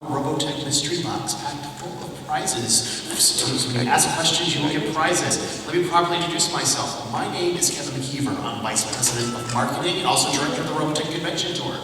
Robotech mystery box packed full of prizes. When you ask questions, you will get prizes. Let me properly introduce myself. My name is Kevin McKeever. I'm Vice President of Marketing and also Director of the Robotech Convention Tour.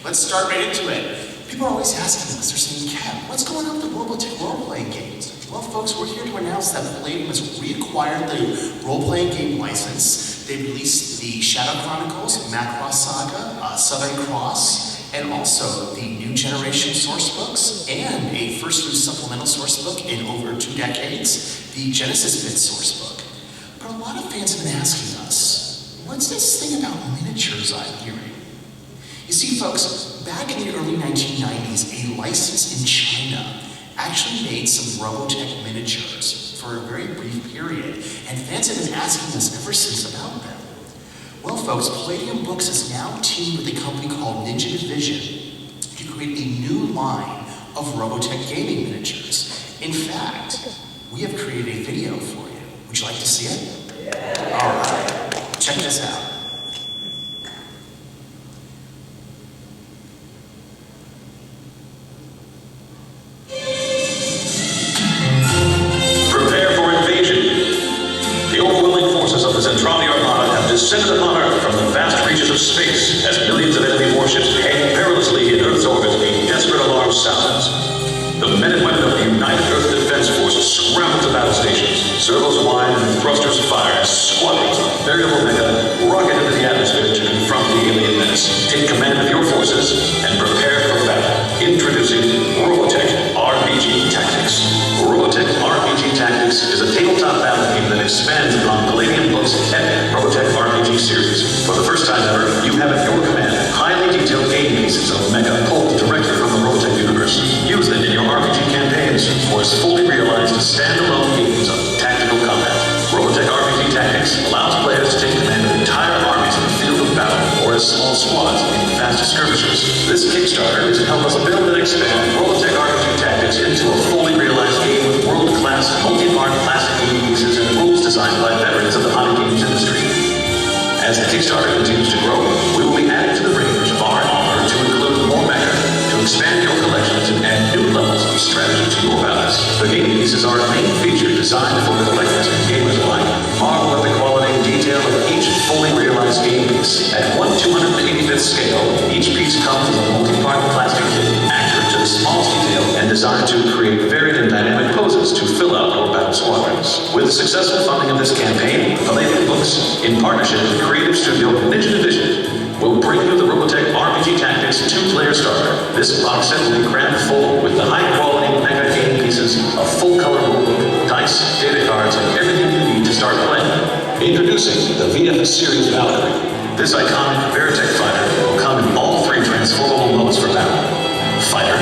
Let's start right into it. People are always asking us, they're saying, Kev, what's going on with the Robotech role-playing games? Well, folks, we're here to announce that Palladium has reacquired the role-playing game license. They released the Shadow Chronicles, Macross Saga, Southern Cross, and also the new generation source books, and a first new supplemental source book in over 2 decades, the Genesis Bit source book. But a lot of fans have been asking us, what's this thing about miniatures I'm hearing? You see, folks, back in the early 1990s, a license in China actually made some Robotech miniatures for a very brief period, and fans have been asking us ever since about them. Well, folks, Palladium Books has now teamed with a company called Ninja Division to create a new line of Robotech gaming miniatures. In fact, we have created a video for you. Would you like to see it? Yeah. All right, check this out. Descended upon Earth from the vast reaches of space as millions of enemy warships hang perilously in Earth's orbit, a desperate alarm sounds. The men and women of the United Earth Defense Force scramble to battle stations. Servos whine and thrusters fire as squadrons of variable mecha rocket into the atmosphere to confront the alien menace. Take command of your forces and prepare for battle. Introducing Robotech RPG Tactics. Robotech RPG Tactics is a tabletop battle game that expands upon Palladium Books' epic Robotech RPG series. For the first time ever, you have at your command highly detailed game pieces of mecha pulled directly from the Robotech universe. Use them in your RPG campaigns or as fully realized standalone games of tactical combat. Robotech RPG Tactics allows players to take command of entire armies in the field of battle or as small squads in fast skirmishes. This Kickstarter is to help us build and expand Robotech RPG Tactics into a fully realized game with world-class multi-part plastic game pieces and rules designed by veterans of the hobby games industry. As the Kickstarter continues to grow, we will be adding to the range of our offer to include more mecha, to expand your collections and add new levels of strategy to your battles. The game pieces are a main feature designed for collectors and gamers alike. Marvel at the quality and detail of each fully realized game piece. At 1/285th scale, each piece comes with a multi-part plastic kit, accurate to the smallest detail, and designed to create varied and dynamic poses to fill out your battle squadrons. With the successful funding of this campaign, Palladium Books, in partnership with creative studio Ninja Division, will bring you the Robotech RPG Tactics 2-player starter. This box set will be crammed full with the high-quality mecha game pieces, a full-color rulebook, dice, data cards, and everything you need to start playing. Introducing the VF Series Valkyrie. This iconic Veritech fighter will come in all 3 transformable modes for battle: Fighter,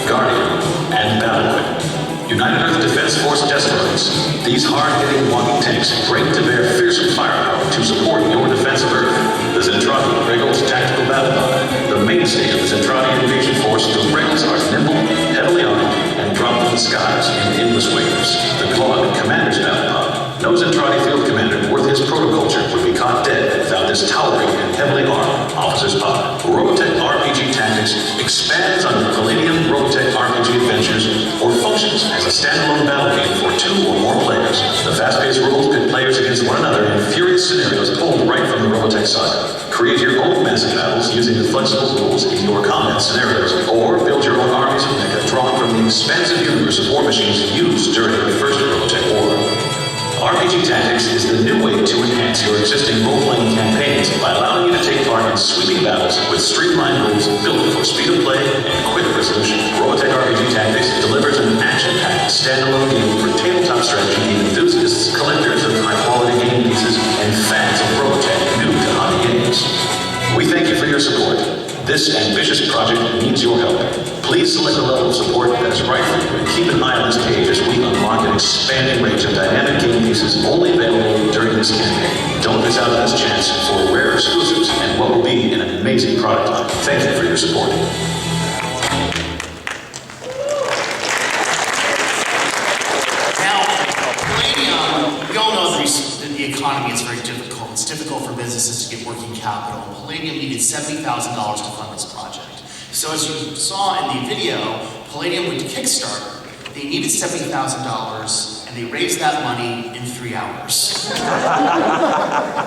Guardian, and Battle Equip. United Earth Defense Force Destroyers. These hard-hitting walking tanks bring to bear fearsome firepower to support your defense of Earth. The Zentradi Regals Tactical Battle Pod. The mainstay of the Zentradi Invasion Force, the Regals are nimble, heavily armed, and drop from the skies in endless waves. The Claude Commander's Battle Pod. No Zentradi field commander worth his protoculture would be caught dead without this towering and heavily armed officer's pod. Robotech RPG Tactics expands on the Palladium Robotech RPG adventures or functions as a standalone battle game for 2 or more players. The fast-paced rules pit players against one another in furious scenarios pulled right from the Robotech saga. Create your own massive battles using the flexible rules in your combat scenarios, or build your own armies of mecha drawn from the expansive universe of war machines used during the first Robotech War. RPG Tactics is the new way to enhance your existing role-playing campaigns by allowing you to take part in sweeping battles with streamlined rules built for speed of play and quick resolution. Robotech RPG Tactics delivers an action-packed standalone game for tabletop strategy game enthusiasts, collectors of high-quality game pieces, and fans of Robotech new to hobby games. We thank you for your support. This ambitious project needs your help. Please select a level of support that is right for you and keep an eye on this page as we unlock an expanding range of dynamic game pieces only available during this campaign. Don't miss out on this chance for rare exclusives and what will be an amazing product line. Thank you for your support. Now, Palladium, we all know that the economy is very difficult. It's difficult for businesses to get working capital. Palladium needed $70,000 to fund this project. So as you saw in the video, Palladium went to Kickstarter. They needed $70,000, and they raised that money in 3 hours.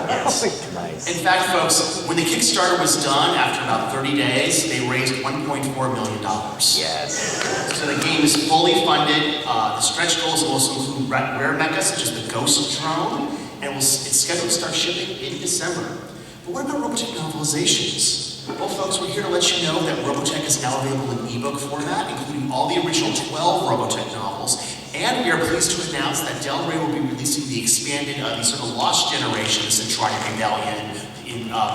Yes. Nice. In fact, folks, when the Kickstarter was done, after about 30 days, they raised $1.4 million. Yes. So the game is fully funded. The stretch goals will also include rare mechas such as the Ghost Drone, and it's scheduled to start shipping in December. But what about Robotech novelizations? Well, folks, we're here to let you know that Robotech is now available in ebook format, including all the original 12 Robotech novels. And we are pleased to announce that Del Rey will be releasing the expanded, the sort of Lost Generation, the Centurion Rebellion,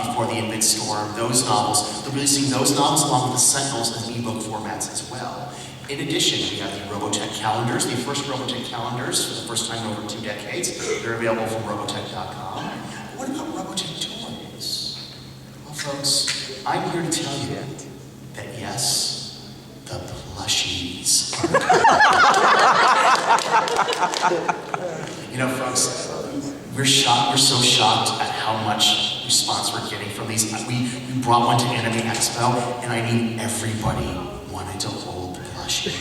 Before the Infinite Storm, those novels. They're releasing those novels along with the Sentinels as ebook formats as well. In addition, we have the Robotech calendars, the first Robotech calendars for the first time in over 2 decades. They're available from Robotech.com. What about Robotech toys? Well, folks, I'm here to tell you that yes, the plushies. You know, folks, we're so shocked at how much response we're getting from these. We brought one to Anime Expo, and I mean everybody wanted to hold the plushie.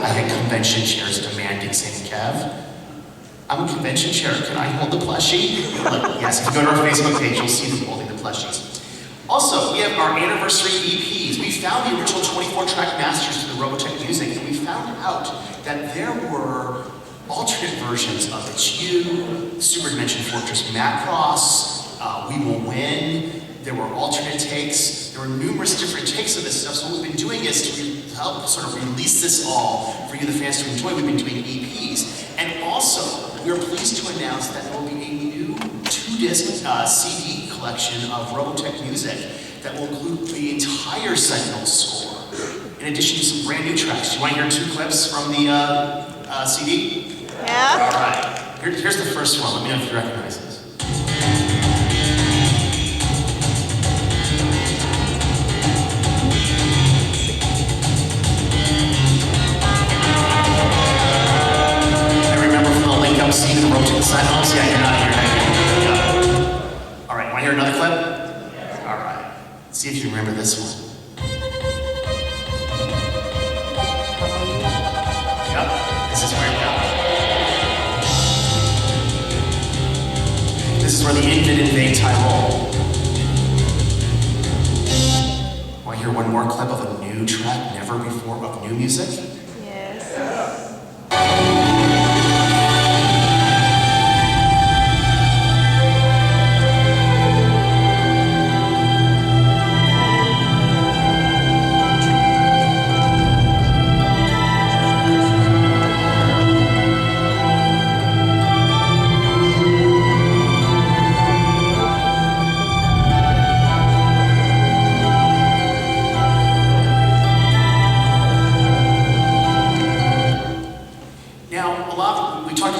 I had convention chairs demanding, saying, Kev, I'm a convention chair, can I hold the plushie? Look, yes, if you go to our Facebook page, you'll see them holding the plushies. Also, we have our anniversary EPs. We found the original 24-track masters to the Robotech music, and we found out that there were alternate versions of It's You, Super Dimension Fortress Macross, We Will Win. There were alternate takes. There were numerous different takes of this stuff. So what we've been doing is to help sort of release this all for you, the fans, to enjoy. We've been doing EPs. And also, we're pleased to announce that there will be a new 2-disc CD collection of Robotech music that will include the entire Sentinels score, in addition to some brand new tracks. Do you want to hear 2 clips from the CD? Yeah. All right. Here's the first one. Let me know if you recognize this. I remember from the link up scene in the Robotech the Sentinels. Yeah, you're not here. Yeah. All right. Want to hear another clip? All right. See if you remember this one. Yep. This is where This is where the Infant invade Tyrol. Want to hear one more clip of a new track, never before, of new music? Yes.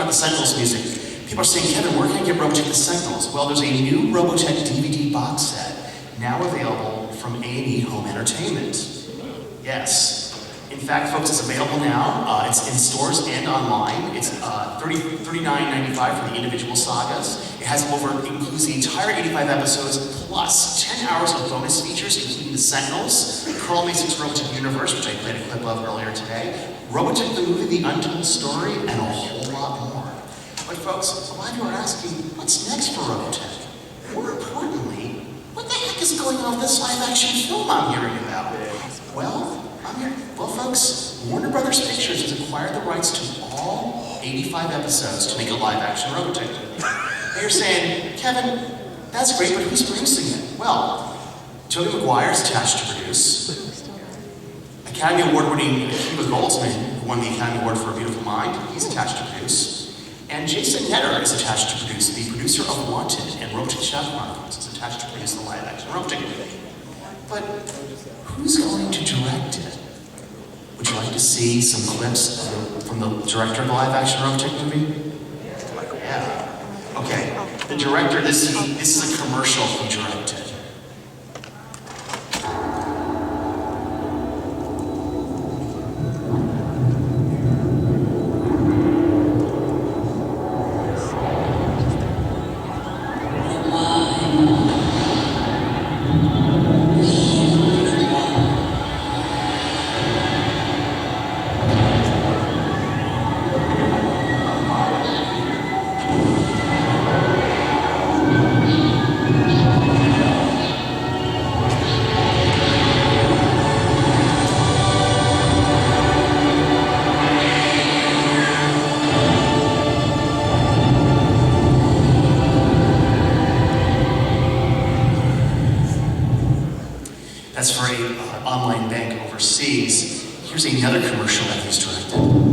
The Sentinels music. People are saying, Kevin, where can I get Robotech the Sentinels? Well, there's a new Robotech DVD box set now available from A&E Home Entertainment. Yes. In fact, folks, it's available now. It's in stores and online. It's $39.95 for the individual sagas. It includes the entire 85 episodes plus 10 hours of bonus features, including the Sentinels, Carl Mason's Robotech Universe, which I played a clip of earlier today, Robotech the movie, The Untold Story, and a whole lot more. But folks, a lot of you are asking, what's next for Robotech? More importantly, what the heck is going on with this live-action film I'm hearing about? Well, folks, Warner Brothers Pictures has acquired the rights to all 85 episodes to make a live-action Robotech movie. Now you're saying, Kevin, that's great, but who's producing it? Well, Tobey Maguire's attached to produce. Academy Award-winning Akiva Goldsman, who won the Academy Award for A Beautiful Mind, he's attached to produce. And Jason Netter is attached to produce. The producer of Wanted and Robotech Shadow Chronicles is attached to produce the live-action Robotech movie. But who's going to direct it? Would you like to see some clips from the director of the live-action Robotech movie? Yeah. Okay. The director, this is a commercial he directed. any other commercial that he's directed.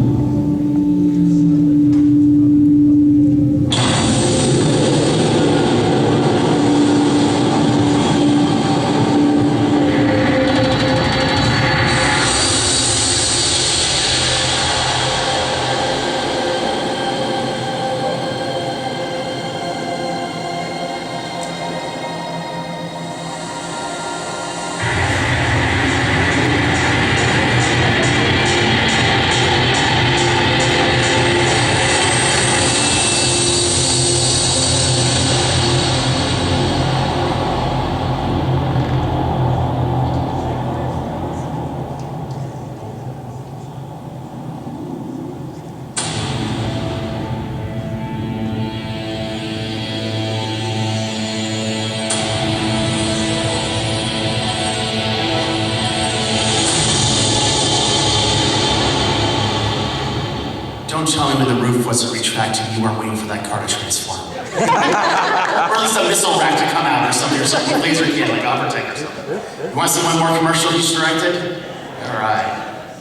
Don't tell me when the roof wasn't retracted, you weren't waiting for that car to transform. Or at least a missile rack to come out or something, laser cannon like Robotech or something. You want to see one more commercial he's directed? All right.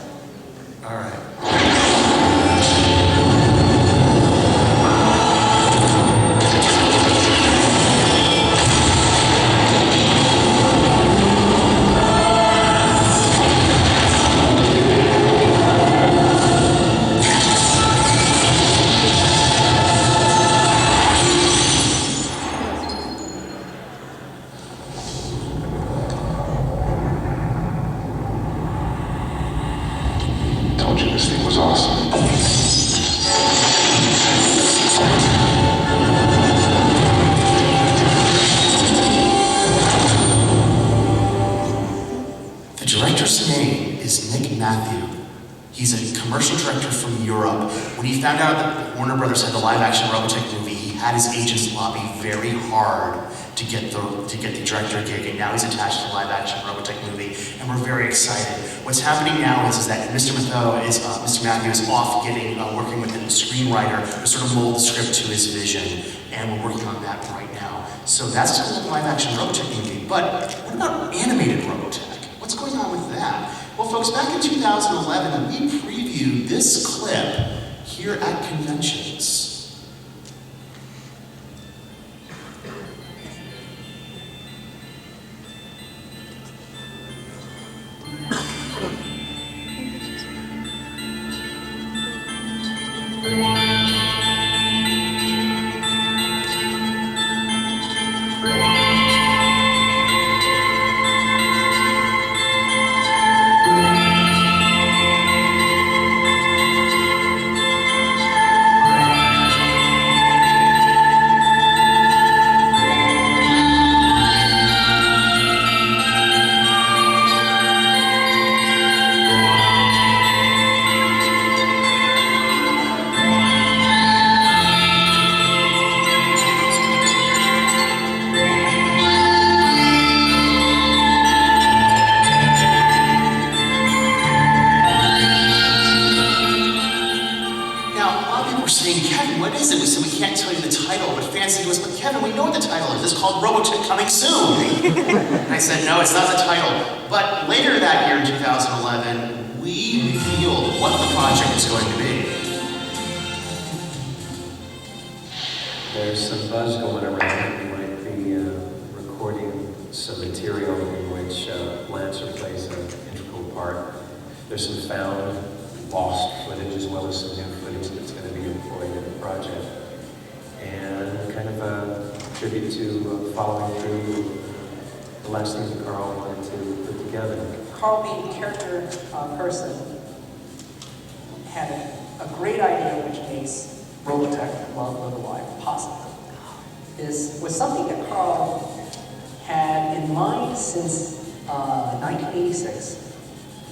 All right. Told you this thing was awesome. The director's name is Nick Matthew. He's a commercial director from Europe. When he found out that Warner Brothers had the live-action Robotech movie, he had his agents lobby very hard to get the director gig, and now he's attached to the live-action Robotech movie, and we're very excited. What's happening now is that Mr. Matthew is off working with a screenwriter to sort of mold the script to his vision, and we're working on that right now. So that's the live-action Robotech movie. But what about animated Robotech? What's going on with that? Well, folks, back in 2011, we previewed this clip here at conventions. Kevin, what is it? We said we can't tell you the title, but fans said to us, but Kevin, we know what the title is. It's called Robotech Coming Soon. And I said, no, it's not the title. But later that year in 2011, we revealed what the project is going to be. There's some buzz going around. We might be recording some material in which Lancer plays an integral part. There's some found, lost footage as well as some new footage that's going to be employed in the project. And kind of a tribute to following through the last things that Carl wanted to put together. Carl, being a character person, had a great idea which makes Robotech, Love, Live Alive possible. Was something that Carl had in mind since 1986.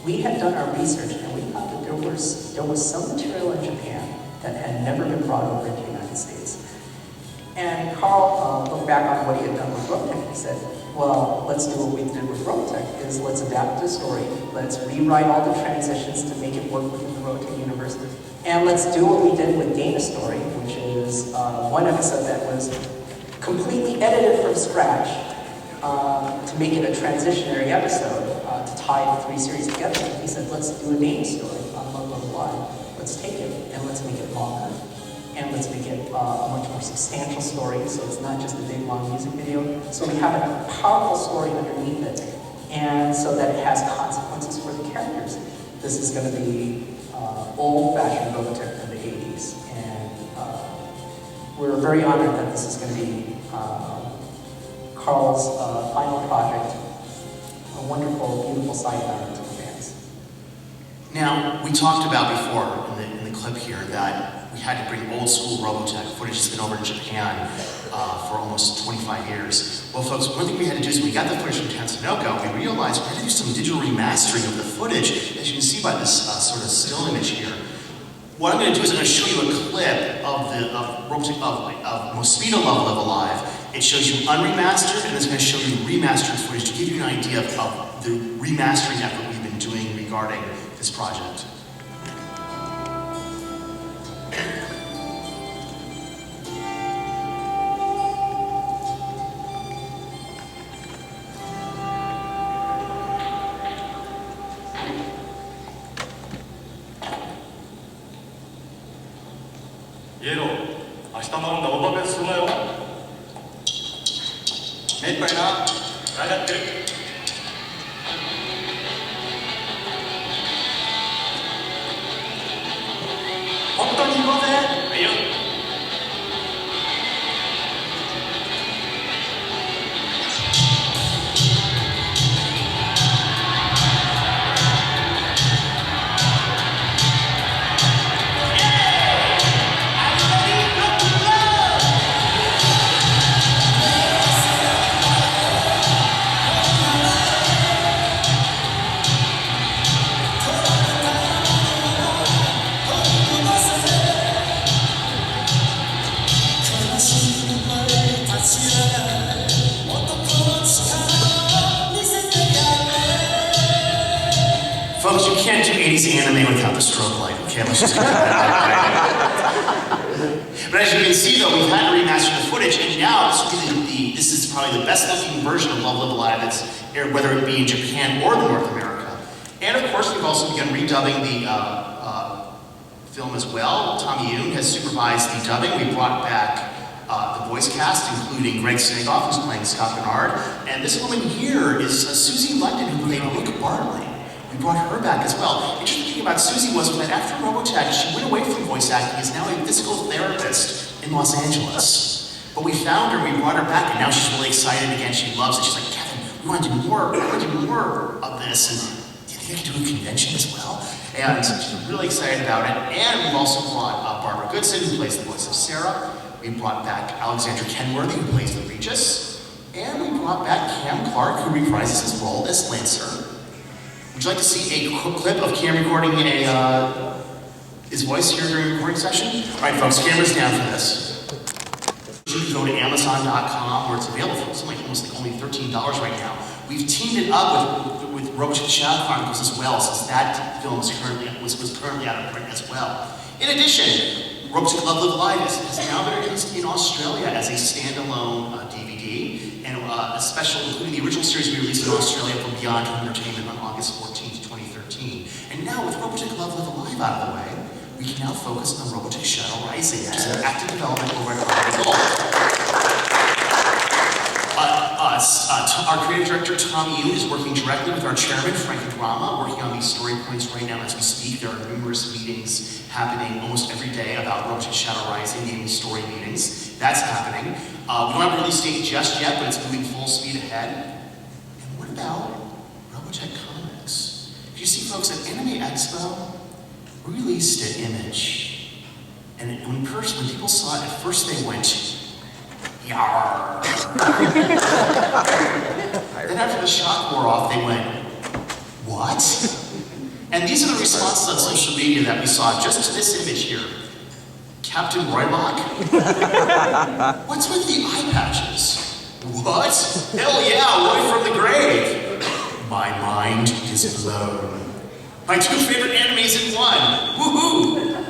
We had done our research and we found that there was some material in Japan that had never been brought over to the United States. And Carl looked back on what he had done with Robotech. He said, well, let's do what we did with Robotech, is let's adapt the story, let's rewrite all the transitions to make it work within the Robotech universe, and let's do what we did with Dana's story, which is one episode that was completely edited from scratch to make it a transitionary episode to tie the three series together. He said, let's do a name story on Love, Love, Live. Let's take it and let's make it longer. And let's make it a much more substantial story, so it's not just a big, long music video. So we have a powerful story underneath it, and so that it has consequences for the characters. This is going to be old-fashioned Robotech from the 80s, and we're very honored that this is going to be Carl's final project, a wonderful, beautiful sayonara to the fans. Now, we talked about before in the clip here that we had to bring old school Robotech footage that's been over in Japan for almost 25 years. Well, folks, one thing we had to do is when we got the footage from Tatsunoko, we realized we had to do some digital remastering of the footage, as you can see by this sort of still image here. What I'm going to do is I'm going to show you a clip of Robotech of Mosquito Love Alive. It shows you unremastered, and it's going to show you remastered footage to give you an idea of the remastering effort we've been doing regarding this project. Folks, you can't do 80s anime without the strobe light, okay? Let's just get that out of the way. But as you can see, though, we've had to remaster the footage, and now this is probably the best-looking version of Love, Live Alive that's aired, whether it be in Japan or North America. And of course, we've also begun redubbing the film as well. Tommy Yoon has supervised the dubbing. We brought back the voice cast, including Greg Sagoff, who's playing Scott Bernard. And this woman here is Susie London, who played Brooke Bartley. We brought her back as well. Interesting thing about Susie was that after Robotech, she went away from voice acting, is now a physical therapist in Los Angeles. But we found her, we brought her back, and now she's really excited again. She loves it. She's like, Kevin, we want to do more. I want to do more of this. And do you think I can do a convention as well? And she's really excited about it. And we've also brought Barbara Goodson, who plays the voice of Sarah. We brought back Alexandra Kenworthy, who plays the Regis. And we brought back Cam Clark, who reprises his role as Lancer. Would you like to see a clip of Cam recording his voice here during a recording session? All right, folks, camera's down for this. You can go to Amazon.com, where it's available for something like almost like only $13 right now. We've teamed it up with Robotech Shadow Chronicles as well, since that film was currently out of print as well. In addition, Robotech Love, Live Alive has now been released in Australia as a standalone DVD, and a special, including the original series we released in Australia from Beyond Home Entertainment on August 14th, 2013. And now, with Robotech Love, Live Alive out of the way, we can now focus on Robotech Shadow Rising, which is in active development over at Harvard Gold. Our creative director, Tommy Yoon, is working directly with our chairman, Frank Drama, working on these story points right now as we speak. There are numerous meetings happening almost every day about Robotech Shadow Rising, namely story meetings. That's happening. We don't have a release date just yet, but it's moving full speed ahead. And what about Robotech Comics? You see, folks, at Anime Expo, we released an image. And when people saw it, at first they went, Yarr. Then after the shock wore off, they went, what? And these are the responses on social media that we saw just to this image here. Captain Roylock? What's with the eye patches? What? Hell yeah, Roy from the grave. My mind is blown. My two favorite animes in one. Woohoo!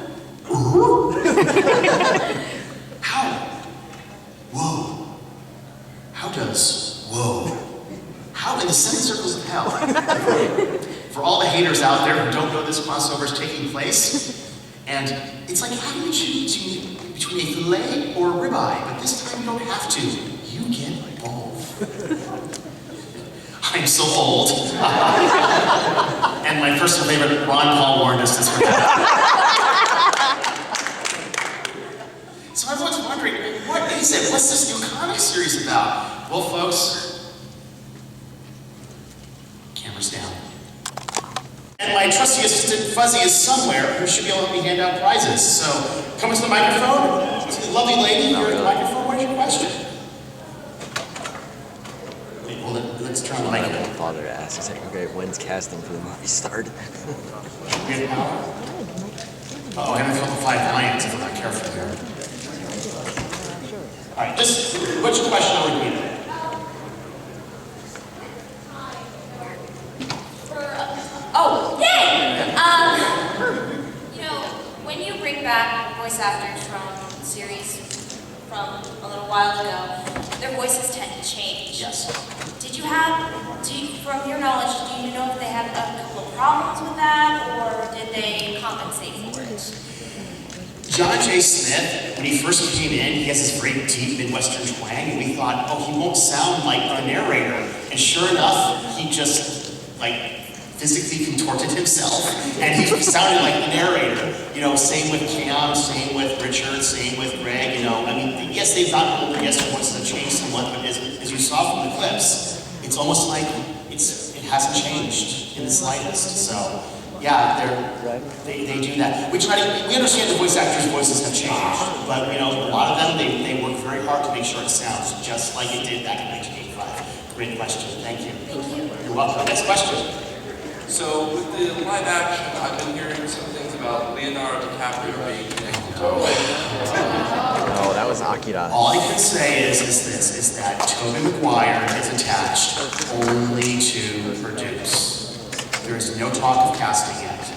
How? Whoa. How does whoa? How in the seven circles of hell? For all the haters out there who don't know this crossover is taking place, and it's like having to choose between a filet or a ribeye, but this time you don't have to. You get both. I'm so old. And my personal favorite, Ron Paul warned us this week. So everyone's wondering, what is it? What's this new comic series about? Well, folks, cameras down. And my trusty assistant, Fuzzy, is somewhere who should be able to help me hand out prizes. So, come to the microphone. See the lovely lady here at the microphone. What's your question? Wait, well, let's turn on the microphone. My father asked, he's like, okay, when's casting for the movie start? We have power? Oh, I haven't felt the 5 lions if I'm not careful here. All right, just, what's your question? I'll repeat it. Oh, yay! You know, when you bring back voice actors from series from a little while ago, their voices tend to change. Yes. From your knowledge, do you know if they had a couple of problems with that, or did they compensate for it? John J. Smith, when he first came in, he has this very deep Midwestern twang, and we thought, oh, he won't sound like a narrator. And sure enough, he just, physically contorted himself, and he sounded like the narrator. You know, same with Cam, same with Richard, same with Greg, I mean, yes, they've gotten older, yes, their voices have changed somewhat, but as you saw from the clips, it's almost like it hasn't changed in the slightest. So, yeah, they do that. We understand the voice actors' voices have changed, but, a lot of them, they work very hard to make sure it sounds just like it did back in 1985. Great question, thank you. Thank you. You're welcome. Next question. So with the live action, I've been hearing some things about Leonardo DiCaprio being connected to it. No, that was Akira. All I can say is that Tobey Maguire is attached only to produce. There is no talk of casting yet.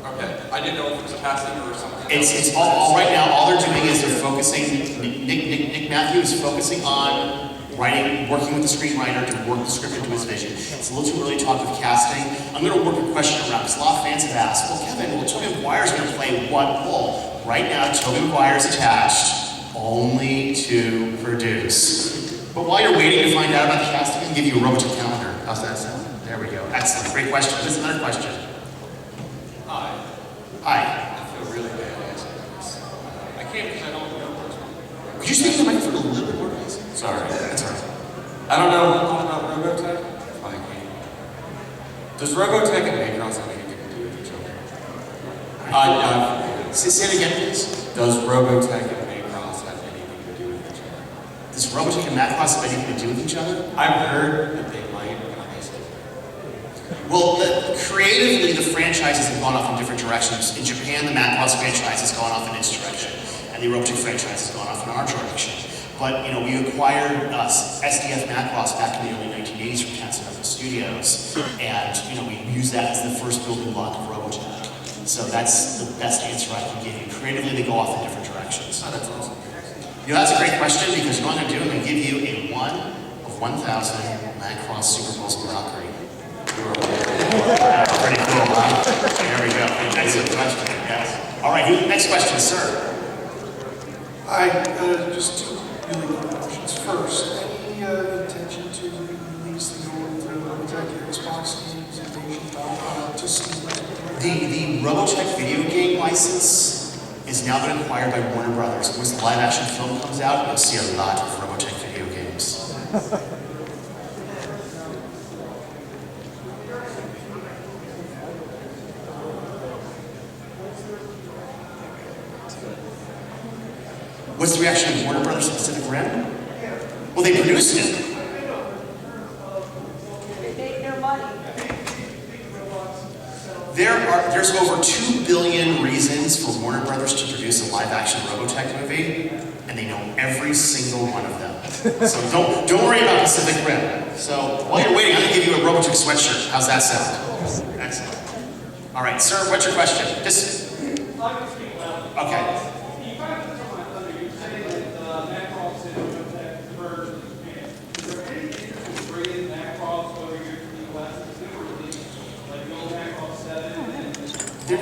Okay, I didn't know if it was casting or something. It's all right now. All they're doing is they're focusing. Nick Matthew is focusing on working with the screenwriter to work the script into his vision. It's a little too early to talk of casting. I'm going to work a question around, because a lot of fans have asked, well, Kevin, Tobey Maguire's going to play what role? Right now, Tobey Maguire's attached only to produce. But while you're waiting to find out about the casting, I can give you a Robotech calendar. How's that sound? There we go. Excellent. Great question. This is another question. Hi. Hi. I feel really bad answering this. I can't because I don't know. Could you speak to the microphone a little bit more, please? Sorry. That's all right. I don't know a lot about Robotech. I can't. Does Robotech and Macross have anything to do with each other? Say it again, please. Does Robotech and Macross have anything to do with each other? Does Robotech and Macross have anything to do with each other? I've heard that they might, but I still. Well, creatively, the franchises have gone off in different directions. In Japan, the Macross franchise has gone off in its direction, and the Robotech franchise has gone off in our direction. But, we acquired SDF Macross back in the early 1980s from Tatsunoko Studios, and, we used that as the first building block of Robotech. So that's the best answer I can give you. Creatively, they go off in different directions. Oh, that's awesome. That's a great question, because what I'm going to do, I'm going to give you a 1 of 1,000 Macross Super Bowls Valkyrie. Pretty cool, huh? There we go. Excellent question, yes. All right, next question, sir. Hi, just two really quick questions. First, any intention to release the old Robotech Xbox games and to Steam? The Robotech video game license is now been acquired by Warner Brothers. Once the live-action film comes out, you'll see a lot of Robotech video games. What's the reaction of Warner Brothers to Pacific Rim? Well, they produced it. They made their money. There's over 2 billion reasons for Warner Brothers to produce a live-action Robotech movie, and they know every single one of them. So don't worry about Pacific Rim. So while you're waiting, I'm going to give you a Robotech sweatshirt. How's that sound? Excellent. All right, sir, what's your question? Okay.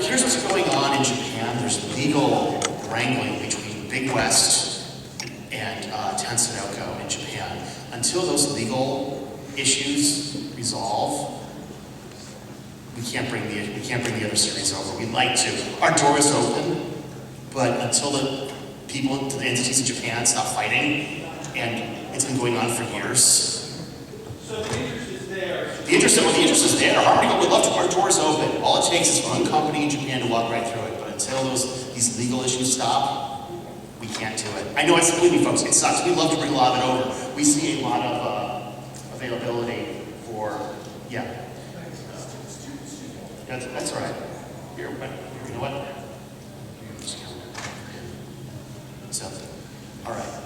here's what's going on in Japan. There's legal wrangling between Big West and Tatsunoko in Japan. Until those legal issues resolve, we can't bring the other series over. We'd like to. Our door is open, but until the entities in Japan stop fighting, and it's been going on for years. So the interest is there. The interest is there. Harmony would love to. Our door is open. All it takes is one company in Japan to walk right through it. But until these legal issues stop, we can't do it. I know it's, believe me, folks, it sucks. We'd love to bring a lot of it over. We see a lot of availability for, yeah. That's all right. Here, you know what? So, all right.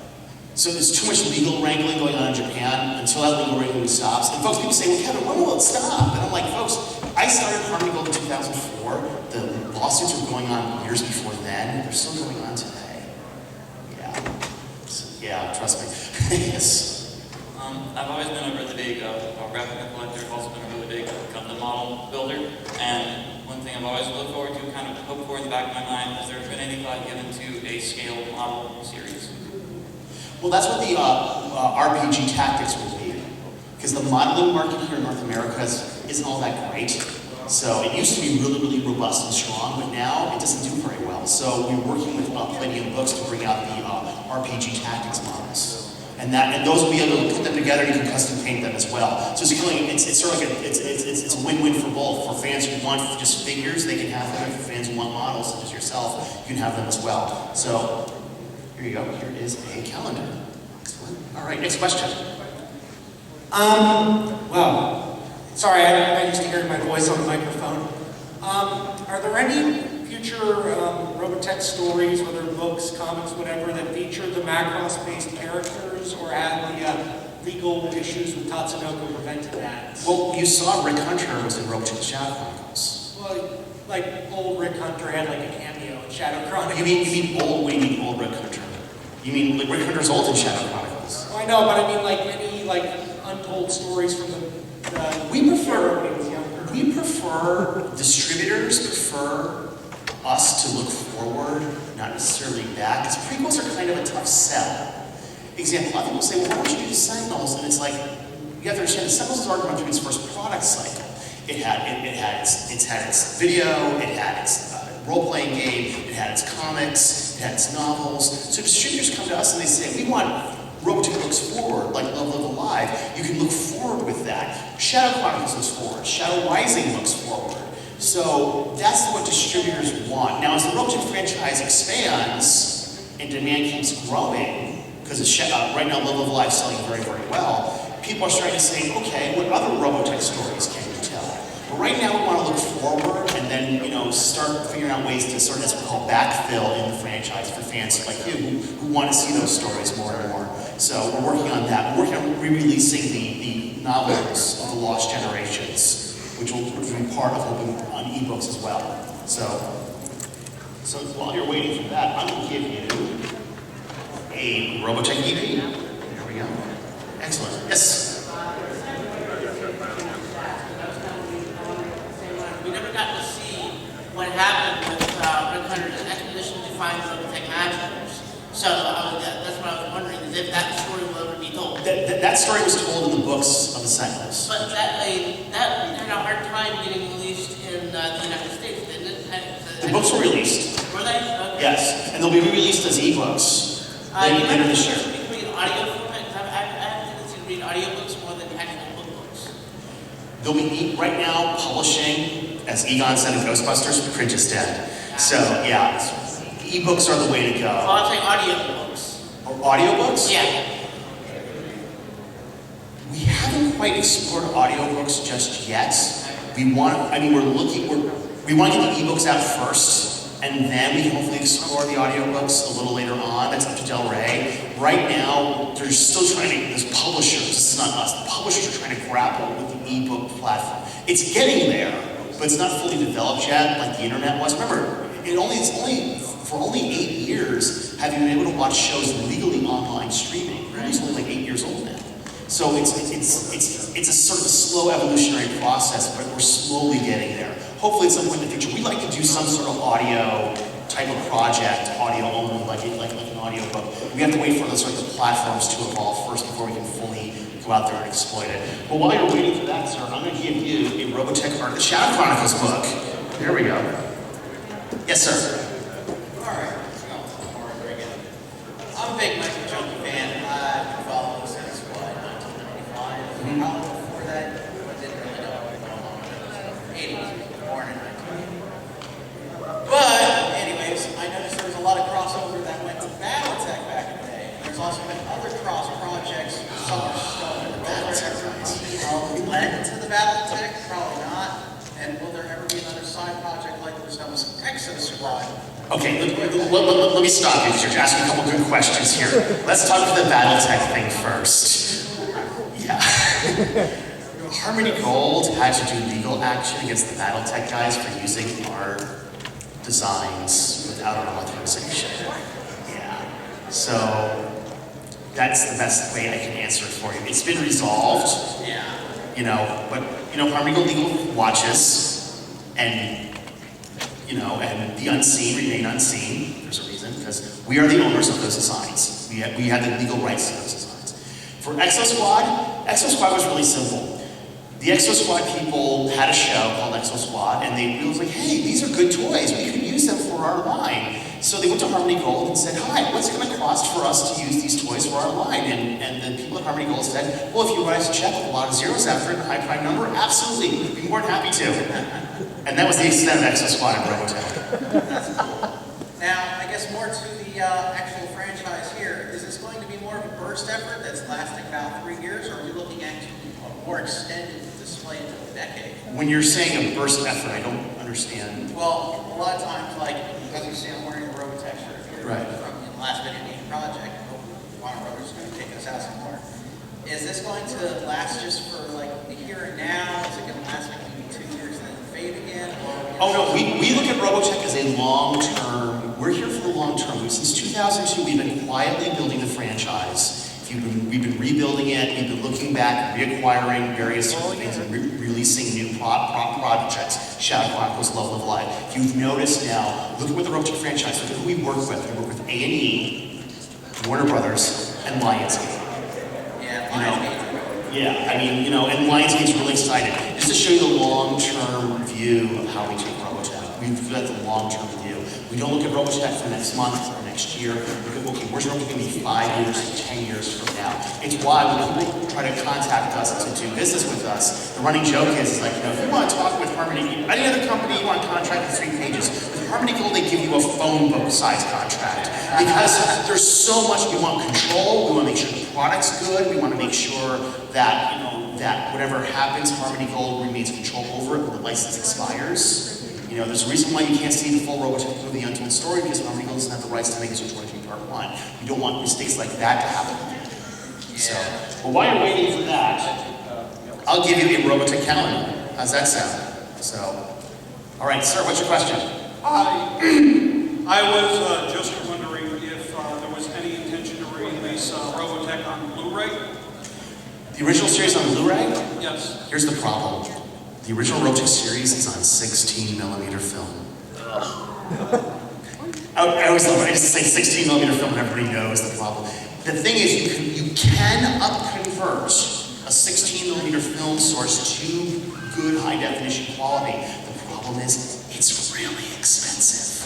So there's too much legal wrangling going on in Japan until that legal wrangling stops. And folks, people say, well, Kevin, when will it stop? And I'm like, folks, I started Harmony Gold in 2004. The lawsuits were going on years before then. They're still going on today. Yeah. So, yeah, trust me. Yes. I've always been a really big replica collector. I've also been a really big Gundam model builder. And one thing I've always looked forward to, kind of hoped for in the back of my mind, has there been any thought given to a scaled model series? Well, that's what the RPG tactics will be. Because the modeling market here in North America isn't all that great. So it used to be really, really robust and strong, but now it doesn't do very well. So we're working with Palladium Books to bring out the RPG tactics models. And those will be able to put them together, and you can custom paint them as well. So it's sort of like it's a win-win for both. For fans who want just figures, they can have them. For fans who want models, such as yourself, you can have them as well. So here you go. Here is a calendar. Excellent. All right, next question. Well, sorry, I used to hear my voice on the microphone. Are there any future Robotech stories, whether books, comics, whatever, that feature the Macross-based characters, or have the legal issues with Tatsunoko prevented that? Well, you saw Rick Hunter was in Robotech Shadow Chronicles. Well, like old Rick Hunter had like a cameo in Shadow Chronicles. You mean old? What do you mean old Rick Hunter? You mean like Rick Hunter's old in Shadow Chronicles? Well, I know, but I mean like any like untold stories from the we prefer when he was younger. Distributors prefer us to look forward, not necessarily back, because prequels are kind of a tough sell. Example, a lot of people say, well, why don't you do the Sentinels? And it's like, you have to understand, the Sentinels has already gone through its first product cycle. It had its video, it had its role-playing game, it had its comics, it had its novels. So distributors come to us and they say, we want Robotech looks forward, like Love Live Alive. You can look forward with that. Shadow Chronicles looks forward. Shadow Rising looks forward. So that's what distributors want. Now, as the Robotech franchise expands and demand keeps growing, because right now Love Live Alive is selling very, very well, people are starting to say, okay, what other Robotech stories can you tell? But right now we want to look forward and then, start figuring out ways to sort of, as we call, backfill in the franchise for fans like you who want to see those stories more and more. So we're working on that. We're working on re-releasing the novels of the Lost Generations, which will be part of open on ebooks as well. So while you're waiting for that, I'm going to give you a Robotech EP. There we go. Excellent. Yes? We never got to see what happened with Rick Hunter's expedition to find Robotech Masters. So that's what I was wondering, is if that story will ever be told. That story was told in the books of the Sentinels. But that had a hard time getting released in the United States, didn't it? The books were released. Were they? Okay. Yes, and they'll be re-released as ebooks later this year. You read audio format? I have a tendency to read audiobooks more than actual book books. They'll be right now publishing, as Egon said in Ghostbusters, print is dead. So yeah, ebooks are the way to go. Oh, I'm saying audiobooks. Or audiobooks? Yeah. We haven't quite explored audiobooks just yet. We want to get the ebooks out first, and then we can hopefully explore the audiobooks a little later on. That's up to Del Rey. Right now, they're still there's publishers, this is not us, the publishers are trying to grapple with the ebook platform. It's getting there, but it's not fully developed yet like the internet was. Remember, for only 8 years have you been able to watch shows legally online streaming. It's only like 8 years old now. So it's a sort of a slow evolutionary process, but we're slowly getting there. hopefully at some point in the future, we'd like to do some sort of audio type of project, audio only, like an audio book. We have to wait for the sort of platforms to evolve first before we can fully go out there and exploit it. But while you're waiting for that, sir, I'm going to give you a Robotech Art of the Shadow Chronicles book. Here we go. Yes, sir. Alright, I'm a big Michael Junkie fan. I've been following since, 1995. Probably before that, I didn't really know what was going on. 80s, born in 1980. But, anyways, I noticed there was a lot of crossover that went with Battletech back in the day. There's also been other cross projects. Some are still in the Battletech. Led to the Battletech? Probably not. And will there ever be another side project like this that was Exo Squad? Okay, let me stop you because you're asking a couple good questions here. Let's talk about the Battletech thing first. Yeah. Harmony Gold had to do legal action against the Battletech guys for using our designs without our authorization. Yeah. So that's the best way I can answer it for you. It's been resolved. Yeah. You know, but Harmony Gold legal watches and and the unseen remain unseen. There's a reason, because we are the owners of those designs. We have the legal rights to those designs. For Exo Squad was really simple. The Exo Squad people had a show called Exo Squad, and they was like, hey, these are good toys. We could use them for our line. So they went to Harmony Gold and said, hi, what's it going to cost for us to use these toys for our line? And the people at Harmony Gold said, well, if you write us a check with a lot of zeros after it and a high prime number, absolutely, we'd be more than happy to. And that was the extent of Exo Squad and Robotech. That's cool. Now, I guess more to the actual franchise here, is this going to be more of a burst effort that's lasting about 3 years, or are we looking at a more extended display into a decade? When you're saying a burst effort, I don't understand. Well, a lot of times, like, as you see, I'm wearing a Robotech shirt here Right. from the last video game project. Warner Brothers is going to take us out somewhere. Is this going to last just for like the here and now? Is it going to last like maybe 2 years and then fade again? Oh no, we look at Robotech as a long-term, we're here for the long term. Since 2002, we've been quietly building the franchise. We've been rebuilding it, we've been looking back, reacquiring various sort of things, and releasing new projects. Shadow Chronicles, Love Live Live. If you've noticed now, look at what the Robotech franchise, look at who we work with. We work with A&E, Warner Brothers, and Lionsgate. Yeah, I mean, and Lionsgate's really excited. Just to show you the long-term view of how we take Robotech. We've got the long-term view. We don't look at Robotech for next month or next year. We look at, okay, where's Robotech going to be 5 years, 10 years from now? It's why when people try to contact us to do business with us, the running joke is like, if you want to talk with Harmony, any other company, you want a contract with 3 pages. With Harmony Gold, they give you a phone book size contract. Because there's so much, we want control, we want to make sure the product's good, we want to make sure that, that whatever happens, Harmony Gold remains control over it when the license expires. There's a reason why you can't see the full Robotech movie Untold Story, because Harmony Gold doesn't have the rights to make it to 23 part 1. We don't want mistakes like that to happen. So, but while you're waiting for that, I'll give you a Robotech calendar. How's that sound? So, all right, sir, what's your question? I was just wondering if there was any intention to release Robotech on Blu-ray? The original series on Blu-ray? Yes. Here's the problem. The original Robotech series is on 16mm film. I always love it. I just say 16mm film and everybody knows the problem. The thing is, you can up-convert a 16mm film source to good high-definition quality. The problem is, it's really expensive.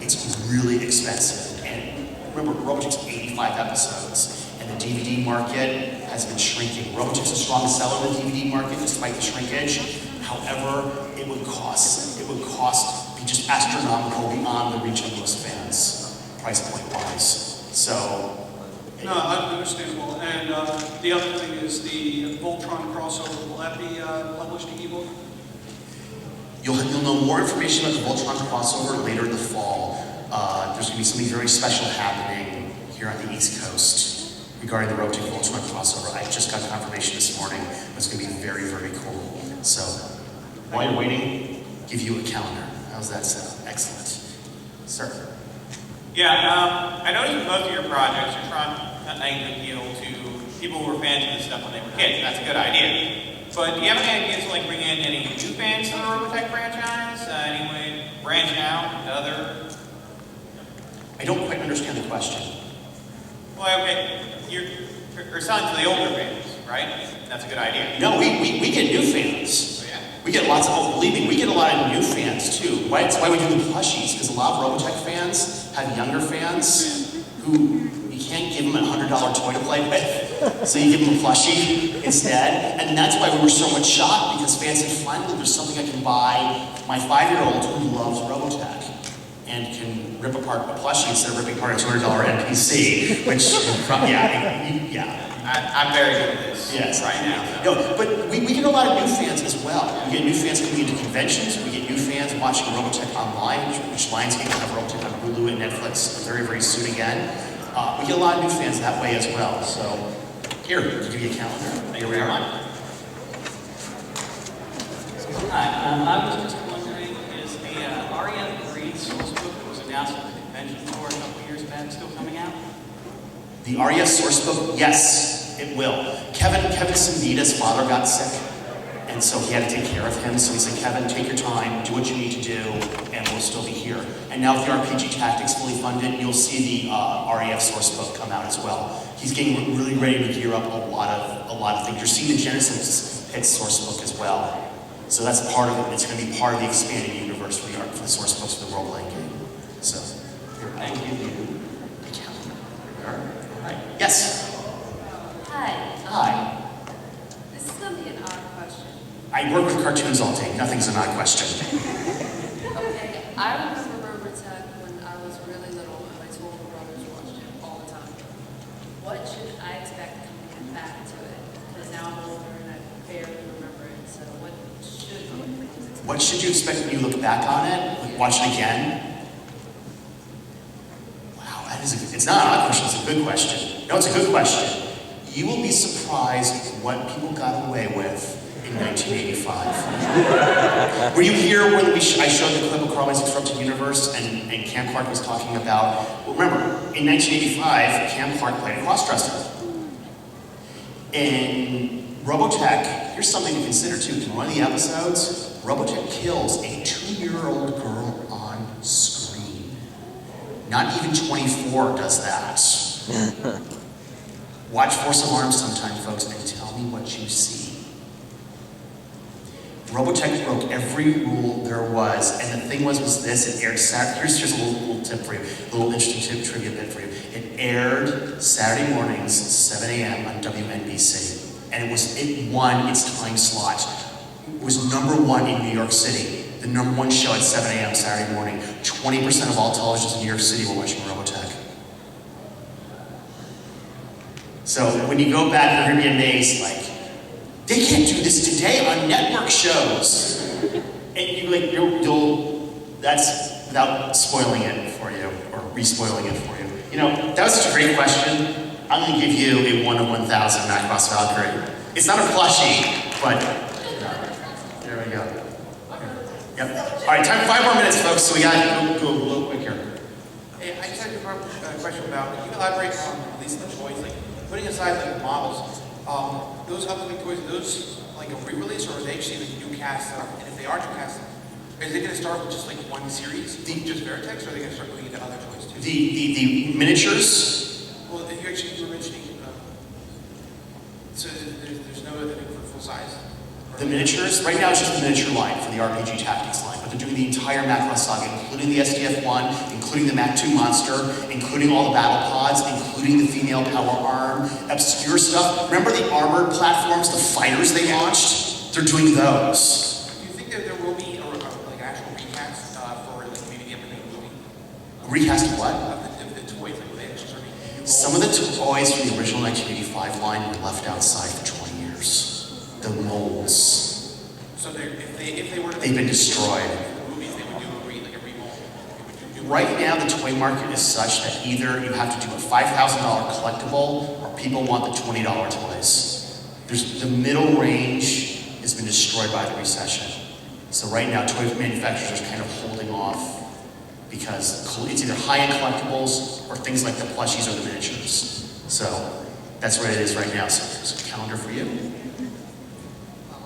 It's really expensive. And remember, Robotech's 85 episodes, and the DVD market has been shrinking. Robotech's a strong seller in the DVD market despite the shrinkage. However, it would be just astronomical beyond the reach of most fans, price point wise. So. No, understandable. And the other thing is the Voltron crossover. Will that be published in ebook? You'll know more information about the Voltron crossover later in the fall. There's going to be something very special happening here on the East Coast regarding the Robotech Voltron crossover. I just got confirmation this morning. It's going to be very, very cool. So, while you're waiting, give you a calendar. How's that sound? Excellent. Sir? Yeah, I noticed with most of your projects, you're trying to make a good deal to people who were fans of this stuff when they were kids. That's a good idea. But do you have any ideas to like bring in any new fans to the Robotech franchise? Any way branching out to other? I don't quite understand the question. Well, okay, you're selling to the older fans, right? That's a good idea. No, we get new fans. Oh, yeah. We get lots of, oh, believe me, we get a lot of new fans too. That's why we do the plushies, because a lot of Robotech fans have younger fans who you can't give them a $100 toy to play with, so you give them a plushie instead. And that's why we were so much shocked, because fans said, finally, there's something I can buy my 5-year-old who loves Robotech and can rip apart a plushie instead of ripping apart a $200 NPC, which, yeah. I'm very good at this right now. So. No, but we get a lot of new fans as well. We get new fans coming into conventions. We get new fans watching Robotech online, which Lionsgate will have Robotech on Hulu and Netflix very, very soon again. We get a lot of new fans that way as well. So here, to give you a calendar. Here we are. Hi, I was just wondering, is the REM3 source book that was announced at the convention for a couple years back still coming out? The RES source book, yes, it will. Kevin Sambita's father got sick, and so he had to take care of him. So he said, Kevin, take your time, do what you need to do, and we'll still be here. And now with the RPG Tactics fully funded, you'll see the REF source book come out as well. He's getting really ready to gear up a lot of things. You're seeing the Genesis Hits source book as well. So that's part of it. It's going to be part of the expanded universe for the source books for the role-playing game. So, here, I give you a calendar. All right. Yes? Hi. Hi. This is going to be an odd question. I work with cartoons all day. Nothing's an odd question. Okay, I remember Robotech when I was really little and my two older brothers watched it all the time. What should I expect coming back to it? Because now I'm older and I barely remember it, so What should you expect when you look back on it? Like, watch it again? Wow, it's not an odd question, it's a good question. No, it's a good question. You will be surprised what people got away with in 1985. Were you here when I showed the clip of Carl Manson's Disrupted Universe and Cam Clark was talking about, well, remember, in 1985, Cam Clark played a cross-dresser. In Robotech, here's something to consider too. In one of the episodes, Robotech kills a 2-year-old girl on screen. Not even 24 does that. Watch Force of Arms sometime, folks, and tell me what you see. Robotech broke every rule there was, and the thing was this, it aired Saturday, here's a little tip for you, a little interesting trivia bit for you. It aired Saturday mornings, 7 a.m. on WNBC, and it won its time slot. It was #1 in New York City, the #1 show at 7 a.m. Saturday morning. 20% of all televisions in New York City were watching Robotech. So when you go back, you're gonna be amazed, like, they can't do this today on network shows. And that's without spoiling it for you, or re-spoiling it for you. You know, that was such a great question. I'm gonna give you a 1 of 1,000 Macross Valkyrie. It's not a plushie, but there we go. Yep. All right, time for 5 more minutes, folks, so we gotta go a little quick here. Hey, I just had a question about, can you elaborate on releasing the toys, like putting aside like the models, those upcoming toys, are those like a re-release or are they actually like new cast? And if they are new cast, is it going to start with just like one series, just Veritex, or are they going to start moving into other toys too? The miniatures? Well, you were mentioning, so there's no other thing for full size? The miniatures? Right now it's just the miniature line for the RPG Tactics line, but they're doing the entire Macross saga, including the SDF-1, including the Mac 2 monster, including all the battle pods, including the female power arm, obscure stuff. Remember the armored platforms, the fighters they launched? They're doing those. Do you think that there will be like an actual recast for like maybe the upcoming movie? Recast of what? The toys, like they actually start making Some of the toys from the original 1985 line were left outside for 20 years. The molds. So if they were to they've been destroyed. Movies, they would do a remold. Right now, the toy market is such that either you have to do a $5,000 collectible or people want the $20 toys. The middle range has been destroyed by the recession. So right now, toy manufacturers are kind of holding off because it's either high-end collectibles or things like the plushies or the miniatures. So that's what it is right now. So there's a calendar for you.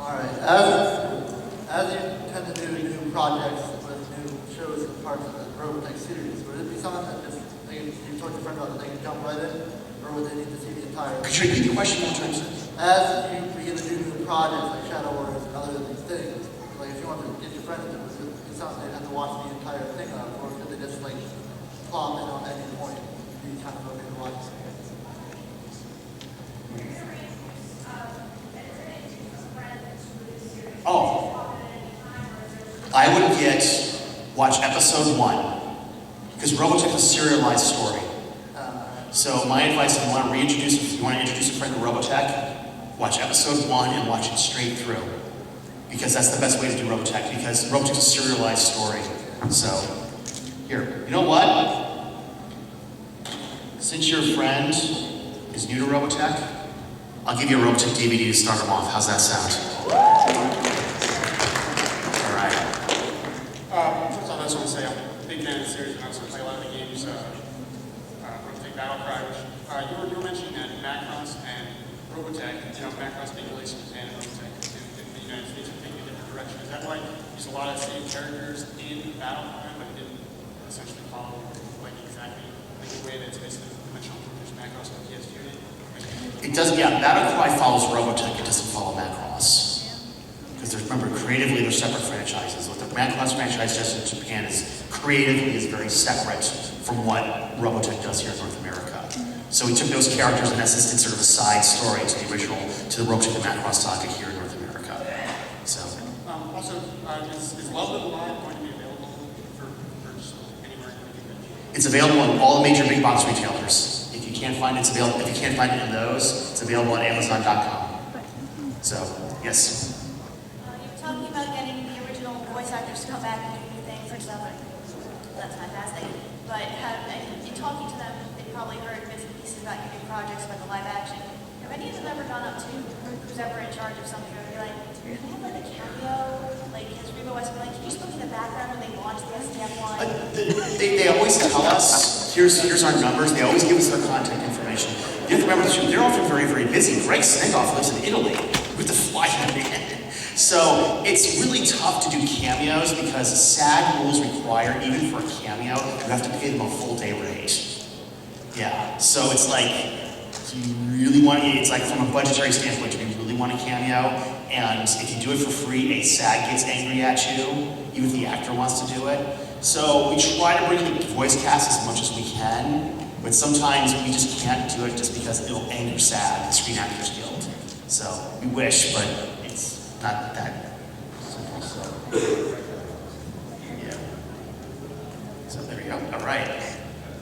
Alright, as you tend to do new projects with new shows and parts of the Robotech series, would it be something that just, you talked to your friend about that they can jump right in, or would they need to see the entire? Could you repeat the question one time, sir? As you begin to do new projects like Shadow Warriors and other these things, like if you want to get your friend into it, would it be something they'd have to watch the entire thing of, or could they just like plop in on any point and be kind of okay to watch? Oh, I would watch episode 1, because Robotech is a serialized story. So my advice, if you want to introduce a friend to Robotech, watch episode 1 and watch it straight through. Because that's the best way to do Robotech, because Robotech is a serialized story. So, here, you know what? Since your friend is new to Robotech, I'll give you a Robotech DVD to start him off. How's that sound? First off, I just want to say I'm a big fan of the series and I also play a lot of the games. Robotech Battle Cry, which you were mentioning that Macross and Robotech, Macross being released in Japan and Robotech in the United States are taking a different direction. Is that why you use a lot of the same characters in Battle Cry, but didn't essentially follow exactly the way that's basically conventional characters Macross and PS2 did? It does, yeah, Battle Cry follows Robotech, it doesn't follow Macross. Because remember, creatively they're separate franchises. What the Macross franchise does in Japan is creatively is very separate from what Robotech does here in North America. So we took those characters and essence did sort of a side story to the original, to the Robotech and Macross saga here in North America. So. Also, is Love Live Alive going to be available for just anywhere in the country? It's available in all the major big box retailers. If you can't find it, it's available. If you can't find it in those, it's available on Amazon.com. So, yes. Talking about getting the original voice actors to come back and do new things, which sounds like that's fantastic. But in talking to them, they probably heard bits and pieces about your new projects, about the live action. Have any of them ever gone up to who's ever in charge of something and be like, can I have like a cameo? Like, has Reba West been like, can you just look in the background when they launched the SDF line? They always tell us, here's our numbers, they always give us their contact information. You have to remember, they're often very, very busy. Greg Snegoff lives in Italy. We have to fly him in. So it's really tough to do cameos because SAG rules require, even for a cameo, you have to pay them a full day rate. Yeah, so it's like, do you really want to, it's like from a budgetary standpoint, do you really want a cameo? And if you do it for free, a SAG gets angry at you, even if the actor wants to do it. So we try to bring in the voice cast as much as we can, but sometimes we just can't do it just because it'll anger SAG, the Screen Actors Guild. So we wish, but it's not that simple, so. Yeah. So there you go, all right.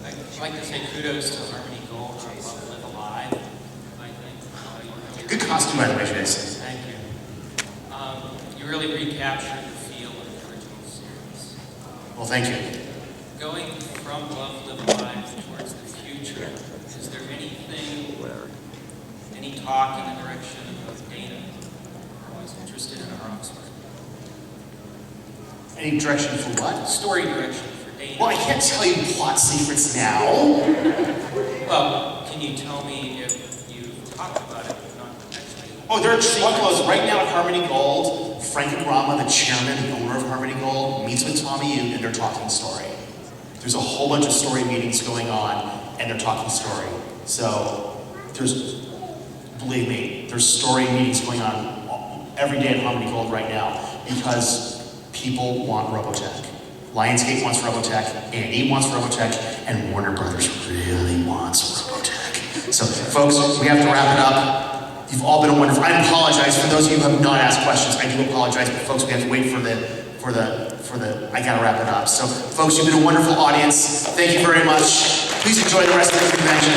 I'd like to say kudos to Harmony Gold on Love Live Alive, I think. Good costume, by the way, Jason. Thank you. You really recaptured the feel of the original series. Well, thank you. Going from Love Live Alive towards the future, is there anything, any talk in the direction of Dana, who was interested in our Oxford? Any direction for what? Story direction for Dana. Well, I can't tell you plot secrets now. Well, can you tell me if you've talked about it, but not actually? Oh, there are truckloads. Right now at Harmony Gold, Frank Agrama, the chairman, the owner of Harmony Gold, meets with Tommy Yoon and they're talking story. There's a whole bunch of story meetings going on and they're talking story. So there's, believe me, there's story meetings going on every day at Harmony Gold right now because people want Robotech. Lionsgate wants Robotech, A&E wants Robotech, and Warner Brothers really wants Robotech. So folks, we have to wrap it up. You've all been wonderful. I apologize for those of you who have not asked questions. I do apologize, but folks, we have to wait for the, I gotta wrap it up. So folks, you've been a wonderful audience. Thank you very much. Please enjoy the rest of the convention.